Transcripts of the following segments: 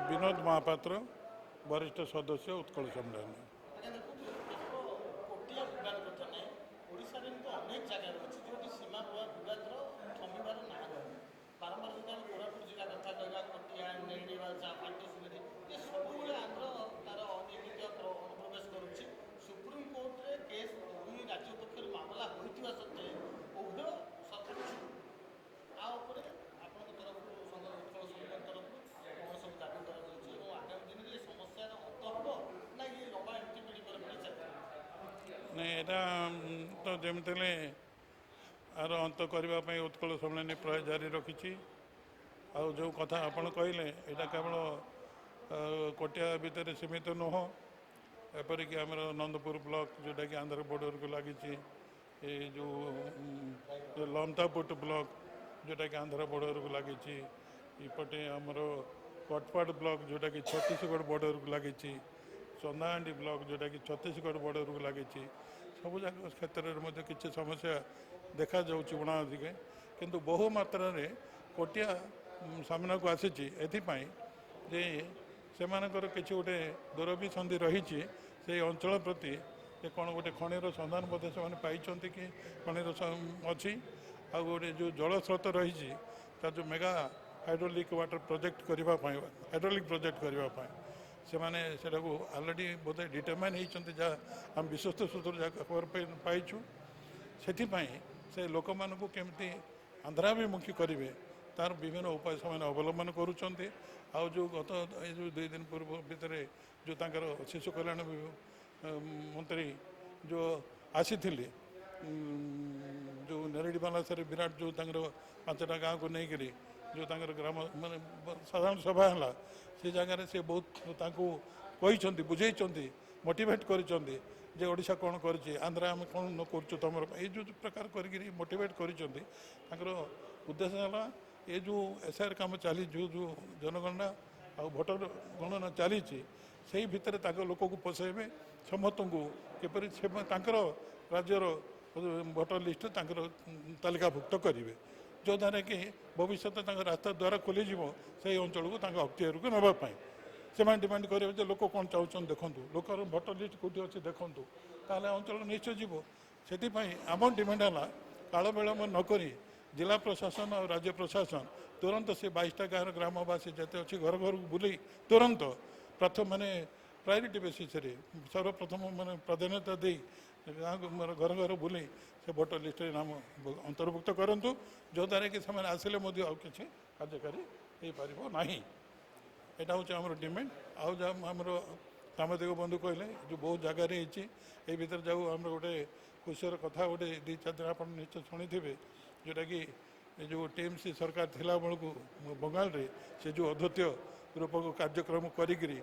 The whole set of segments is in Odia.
विनोद महापात्र वरिष्ठ सदस्य उत्कल सम्मेलन। ଆଜ୍ଞା ଦେଖନ୍ତୁ କେବଳ କୋଟିଆ ବିବାଦ କଥା ନାହିଁ ଓଡ଼ିଶାରେ ଏମିତି ଅନେକ ଜାଗାରେ ଅଛି ଯେଉଁଠି ସୀମା ବିବାଦର ଥମିବାର ନାଁ ନାହିଁ ବାରମ୍ବାର ଯଦି ଆମେ କୋରାପୁଟ ଜିଲ୍ଲା କଥା କହିବା କୋଟିଆ ନେଡ଼ିବାଜା ପାଟସୁନ୍ଦରୀ ଏ ସବୁବେଳେ ଆନ୍ଧ୍ର ତାର ଅନୈତିକ ଅନୁପ୍ରବେଶ କରୁଛି ସୁପ୍ରିମକୋର୍ଟରେ କେସ୍ ଦୁଇ ରାଜ୍ୟ ପକ୍ଷରୁ ମାମଲା ହୋଇଥିବା ସତ୍ତ୍ୱେ ଉଭୟ ସରକାର ଚୁପ୍ ଆ ଉପରେ ଆପଣଙ୍କ ତରଫରୁ ସଂଘ ଉତ୍କଳ ସମ୍ମିଳନୀ ତରଫରୁ କ'ଣ ସବୁ ଦାବି କରାଯାଉଛି ଏବଂ ଆଗାମୀ ଦିନରେ ଏ ସମସ୍ୟାର ଅନ୍ତ ହେବ ନା ଇଏ ଲମ୍ବା ଏମିତି ପିଢ଼ି ପରେ ପିଢ଼ି ଚାଲିବ? ନାଇଁ ଏଇଟା ତ ଯେମିତି ହେଲେ ଆର ଅନ୍ତ କରିବା ପାଇଁ ଉତ୍କଳ ସମ୍ମିଳନୀ ପ୍ରୟାସ ଜାରି ରଖିଛି। ଆଉ ଯେଉଁ କଥା ଆପଣ କହିଲେ ଏଇଟା କେବଳ କୋଟିଆ ଭିତରେ ସୀମିତ ନୁହଁ। ଏପରିକି ଆମର ନନ୍ଦପୁର ବ୍ଲକ ଯେଉଁଟାକି ଆନ୍ଧ୍ର ବର୍ଡ଼ରକୁ ଲାଗିଛି, ଏ ଯେଉଁ ଲମତାପୁଟ ବ୍ଲକ ଯେଉଁଟାକି ଆନ୍ଧ୍ର ବର୍ଡ଼ରକୁ ଲାଗିଛି, ଏପଟେ ଆମର କଟପାଟ ବ୍ଲକ ଯେଉଁଟାକି ଛତିଶଗଡ଼ ବର୍ଡ଼ରକୁ ଲାଗିଛି, ଚନ୍ଦାହାଣ୍ଡି ବ୍ଲକ ଯେଉଁଟାକି ଛତିଶଗଡ଼ ବର୍ଡ଼ରକୁ ଲାଗିଛି, ସବୁଯାକ କ୍ଷେତ୍ରରେ ମଧ୍ୟ କିଛି ସମସ୍ୟା ଦେଖାଯାଉଛି ଉଣାଧିକେ। କିନ୍ତୁ ବହୁ ମାତ୍ରାରେ କୋଟିଆ ସାମ୍ନାକୁ ଆସିଛି ଏଥିପାଇଁ ଯେ ସେମାନଙ୍କର କିଛି ଗୋଟେ ଦୁରଭିସନ୍ଧି ରହିଛି ସେଇ ଅଞ୍ଚଳ ପ୍ରତି, ଯେ କ'ଣ ଗୋଟେ ଖଣିର ସନ୍ଧାନ ମଧ୍ୟ ସେମାନେ ପାଇଛନ୍ତି କି ଖଣିର ଅଛି। ଆଉ ଗୋଟେ ଯେଉଁ ଜଳସ୍ରୋତ ରହିଛି ତାର ଯେଉଁ ମେଗା ହାଇଡ୍ରୋଲିକ୍ ୱାଟର ପ୍ରୋଜେକ୍ଟ କରିବା ପାଇଁ, ହାଇଡ୍ରୋଲିକ୍ ପ୍ରୋଜେକ୍ଟ କରିବା ପାଇଁ ସେମାନେ ସେଟାକୁ ଅଲରେଡ଼ି ବୋଧେ ଡିଟରମାଇନ୍ ହେଇଛନ୍ତି, ଯାହା ଆମେ ବିଶ୍ୱସ୍ତ ସୂତ୍ରରୁ ଯାହା ଖବର ପାଇଛୁ। ସେଥିପାଇଁ ସେ ଲୋକମାନଙ୍କୁ କେମିତି ଆନ୍ଧ୍ରାଭିମୁଖୀ କରିବେ ତାର ବିଭିନ୍ନ ଉପାୟ ସେମାନେ ଅବଲମ୍ବନ କରୁଛନ୍ତି। ଆଉ ଯେଉଁ ଗତ ଏଇ ଯେଉଁ 2 ଦିନ ପୂର୍ବ ଭିତରେ ଯେଉଁ ତାଙ୍କର ଶିଶୁ କଲ୍ୟାଣ ମନ୍ତ୍ରୀ ଯେଉଁ ଆସିଥିଲେ, ଯେଉଁ ନେରେଡ଼ି ବାଲାସରେ ବିରାଟ ଯେଉଁ ତାଙ୍କର 5ଟା ଗାଁକୁ ନେଇକରି ଯେଉଁ ତାଙ୍କର ଗ୍ରାମ ମାନେ ସାଧାରଣ ସଭା ହେଲା, ସେ ଜାଗାରେ ସେ ବହୁତ ତାଙ୍କୁ କହିଛନ୍ତି, ବୁଝେଇଛନ୍ତି, ମୋଟିଭେଟ୍ କରିଛନ୍ତି ଯେ ଓଡ଼ିଶା କ'ଣ କରିଛି, ଆନ୍ଧ୍ରା ଆମେ କ'ଣ ନ କରୁଛୁ ତୁମର, ଏଇ ଯେଉଁ ପ୍ରକାର କରିକିରି ମୋଟିଭେଟ୍ କରିଛନ୍ତି। ତାଙ୍କର ଉଦ୍ଦେଶ୍ୟ ହେଲା ଏ ଯେଉଁ ଏସ୍ଆଇଆର୍ କାମ ଚାଲିଛି, ଯେଉଁ ଜନଗଣନା ଆଉ ଭୋଟର ଗଣନା ଚାଲିଛି, ସେଇ ଭିତରେ ତାଙ୍କ ଲୋକକୁ ପଶାଇବେ, ସମସ୍ତଙ୍କୁ କିପରି ସେ ତାଙ୍କର ରାଜ୍ୟର ଭୋଟର ଲିଷ୍ଟରେ ତାଙ୍କର ତାଲିକାଭୁକ୍ତ କରିବେ, ଯଦ୍ୱାରା କି ଭବିଷ୍ୟତ ତାଙ୍କ ରାସ୍ତା ଦ୍ୱାରା ଖୋଲିଯିବ ସେହି ଅଞ୍ଚଳକୁ ତାଙ୍କ ଅକ୍ତିଆରକୁ ନେବା ପାଇଁ। ସେମାନେ ଡିମାଣ୍ଡ କରିବେ ଯେ ଲୋକ କ'ଣ ଚାହୁଁଛନ୍ତି ଦେଖନ୍ତୁ, ଲୋକର ଭୋଟର ଲିଷ୍ଟ କେଉଁଠି ଅଛି ଦେଖନ୍ତୁ, ତାହେଲେ ଅଞ୍ଚଳ ନିଶ୍ଚୟ ଯିବ। ସେଥିପାଇଁ ଆମ ଡିମାଣ୍ଡ ହେଲା କାଳ ବିଳମ୍ବ ନକରି ଜିଲ୍ଲା ପ୍ରଶାସନ ଆଉ ରାଜ୍ୟ ପ୍ରଶାସନ ତୁରନ୍ତ ସେ 22ଟା ଗାଁର ଗ୍ରାମବାସୀ ଯେତେ ଅଛି ଘର ଘରକୁ ବୁଲି ତୁରନ୍ତ ପ୍ରଥମ ମାନେ ପ୍ରାୟୋରିଟି ବେସିସ୍ରେ ସର୍ବପ୍ରଥମ ମାନେ ପ୍ରାଧାନ୍ୟତା ଦେଇ ଗାଁକୁ ଘର ଘର ବୁଲି ସେ ଭୋଟର ଲିଷ୍ଟରେ ନାମ ଅନ୍ତର୍ଭୁକ୍ତ କରନ୍ତୁ, ଯଦ୍ୱାରା କି ସେମାନେ ଆସିଲେ ମଧ୍ୟ ଆଉ କିଛି କାର୍ଯ୍ୟକାରୀ ହୋଇପାରିବ ନାହିଁ। ଏଇଟା ହେଉଛି ଆମର ଡିମାଣ୍ଡ। ଆଉ ଯାହା ଆମର ସାମ୍ବାଦିକ ବନ୍ଧୁ କହିଲେ ଯେଉଁ ବହୁତ ଜାଗାରେ ହେଇଛି, ଏଇ ଭିତରେ ଯାଉ ଆମର ଗୋଟେ ଖୁସିର କଥା ଗୋଟେ 2-4 ଦିନ ଆପଣ ନିଶ୍ଚୟ ଶୁଣିଥିବେ, ଯେଉଁଟାକି ଏ ଯେଉଁ ଟିଏମ୍ସି ସରକାର ଥିଲାବେଳକୁ ବଙ୍ଗାଳରେ ସେ ଯେଉଁ ଅଦ୍ୱିତୀୟ ରୂପକ କାର୍ଯ୍ୟକ୍ରମ କରିକିରି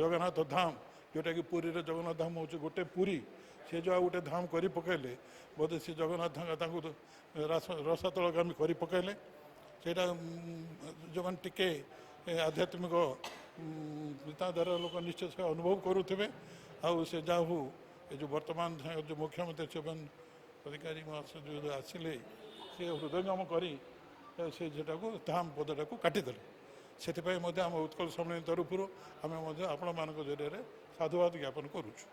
ଜଗନ୍ନାଥ ଧାମ, ଯେଉଁଟାକି ପୁରୀର ଜଗନ୍ନାଥ ଧାମ ହେଉଛି ଗୋଟେ ପୁରୀ, ସେ ଯେଉଁ ଆଉ ଗୋଟେ ଧାମ କରି ପକାଇଲେ, ବୋଧେ ସେ ଜଗନ୍ନାଥ ତାଙ୍କୁ ରସାତଳଗାମୀ କରି ପକାଇଲେ। ସେଇଟା ଯେଉଁମାନେ ଟିକେ ଆଧ୍ୟାତ୍ମିକ ଚିନ୍ତାଧାରା ଲୋକ ନିଶ୍ଚୟ ସେ ଅନୁଭବ କରୁଥିବେ। ଆଉ ସେ ଯାହା ହଉ ଏ ଯେଉଁ ବର୍ତ୍ତମାନ ଯେଉଁ ମୁଖ୍ୟମନ୍ତ୍ରୀ ଶୋଭନ ଅଧିକାରୀ ଯେଉଁ ଆସିଲେ, ସେ ହୃଦୟଙ୍ଗମ କରି ସେ ସେଟାକୁ ଧାମ ପଦଟାକୁ କାଟିଦେଲେ। ସେଥିପାଇଁ ମଧ୍ୟ ଆମ ଉତ୍କଳ ସମ୍ମିଳନୀ ତରଫରୁ ଆମେ ମଧ୍ୟ ଆପଣମାନଙ୍କ ଜରିଆରେ ସାଧୁବାଦ ଜ୍ଞାପନ କରୁଛୁ।